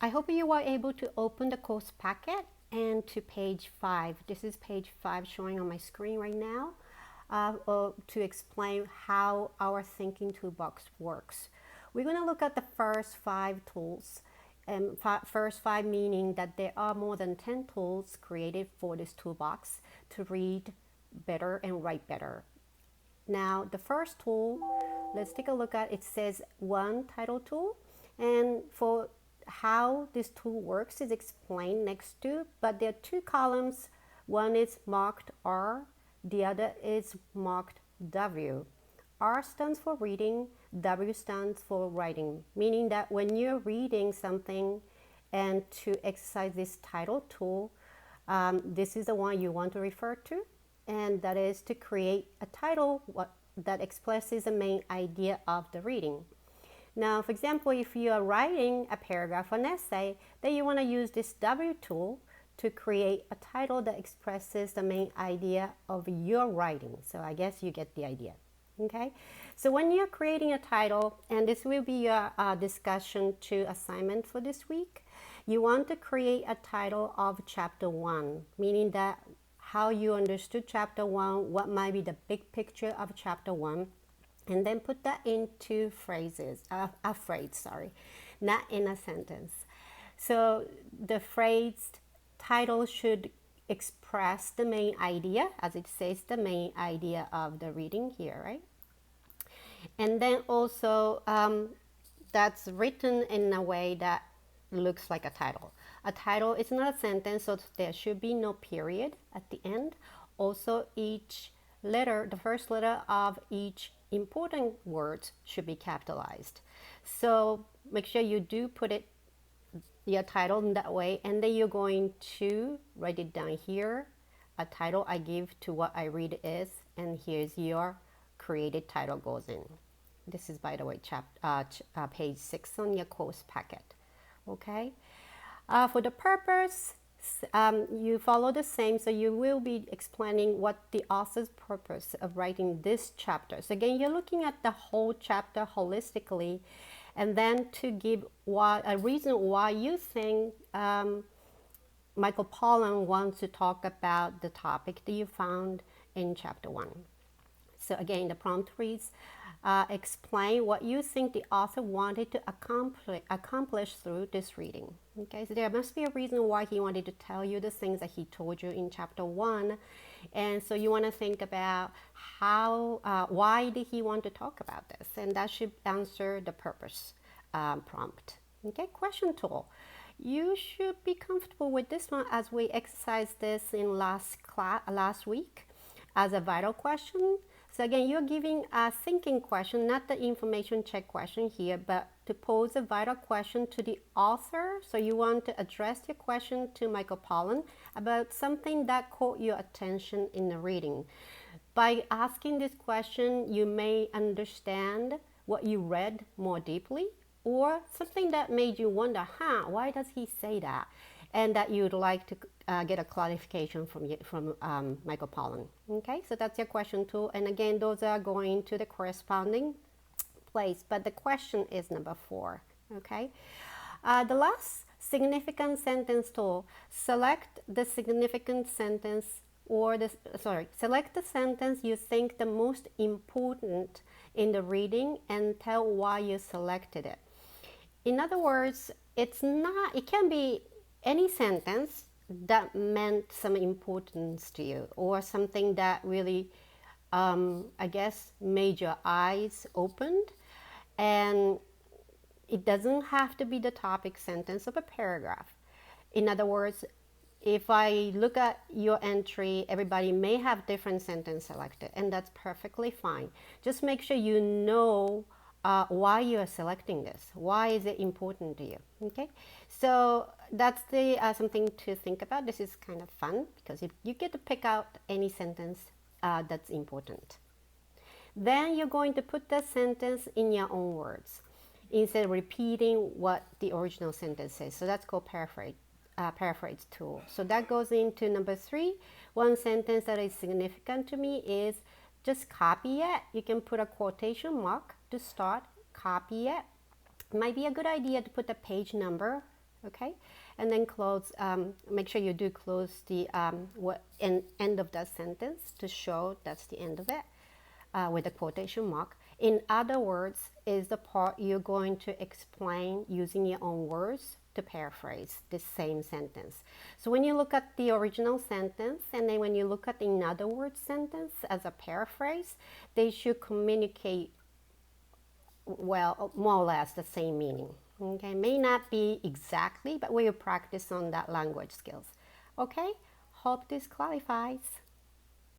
I hope you were able to open the course packet and to page 5. This is page 5 showing on my screen right now to explain how our thinking toolbox works. We're going to look at the first 5 tools. First 5 meaning that there are more than 10 tools created for this toolbox to read better and write better. Now the first tool, let's take a look at, it says one title tool, and for how this tool works is explained next to, but there are 2 columns. One is marked R, the other is marked W. R stands for reading, W stands for writing, meaning that when you're reading something and to exercise this title tool, this is the one you want to refer to, and that is to create a title that expresses the main idea of the reading. Now, for example, if you are writing a paragraph or an essay, then you want to use this W tool to create a title that expresses the main idea of your writing. So I guess you get the idea. Okay, so when you're creating a title, and this will be your discussion 2 assignment for this week, you want to create a title of chapter 1, meaning that how you understood chapter 1, what might be the big picture of chapter 1, and then put that into phrases, a phrase, sorry, not in a sentence. So the phrase title should express the main idea, as it says, the main idea of the reading here, right? And then also that's written in a way that looks like a title. A title is not a sentence, so there should be no period at the end. Also, each letter, the first letter of each important word should be capitalized. So make sure you do put it, your title in that way, and then you're going to write it down here. A title I give to what I read is, and here's your created title goes in. This is, by the way, page 6 on your course packet. Okay. For the purpose, you follow the same, so you will be explaining what the author's purpose of writing this chapter. So again, you're looking at the whole chapter holistically, and then to give a reason why you think Michael Pollan wants to talk about the topic that you found in chapter 1. So again, the prompt reads, explain what you think the author wanted to accomplish through this reading. Okay, so there must be a reason why he wanted to tell you the things that he told you in chapter 1. And so you want to think about why did he want to talk about this? And that should answer the purpose prompt. Okay, question tool. You should be comfortable with this one as we exercised this in last week as a vital question. So again, you're giving a thinking question, not the information check question here, but to pose a vital question to the author. So you want to address your question to Michael Pollan about something that caught your attention in the reading. By asking this question, you may understand what you read more deeply, or something that made you wonder, why does he say that? And that you'd like to get a clarification from Michael Pollan. Okay, so that's your question tool. And again, those are going to the corresponding place, but the question is number 4. Okay, the last significant sentence tool, select the significant sentence select the sentence you think the most important in the reading and tell why you selected it. In other words, it can be any sentence that meant some importance to you, or something that really, I guess, made your eyes opened. And it doesn't have to be the topic sentence of a paragraph. In other words, if I look at your entry, everybody may have different sentence selected, and that's perfectly fine. Just make sure you know why you are selecting this. Why is it important to you? Okay, so that's the something to think about. This is kind of fun because you get to pick out any sentence that's important. Then you're going to put the sentence in your own words instead of repeating what the original sentence says. So that's called paraphrase tool. So that goes into number 3. One sentence that is significant to me is just copy it. You can put a quotation mark to start, copy it. It might be a good idea to put the page number okay? And then close, make sure you do close the end of that sentence to show that's the end of it with a quotation mark. In other words, is the part you're going to explain using your own words to paraphrase the same sentence. So when you look at the original sentence and then when you look at the in other words sentence as a paraphrase, they should communicate, well, more or less the same meaning. Okay, may not be exactly, but we'll practice on that language skills. Okay, hope this clarifies.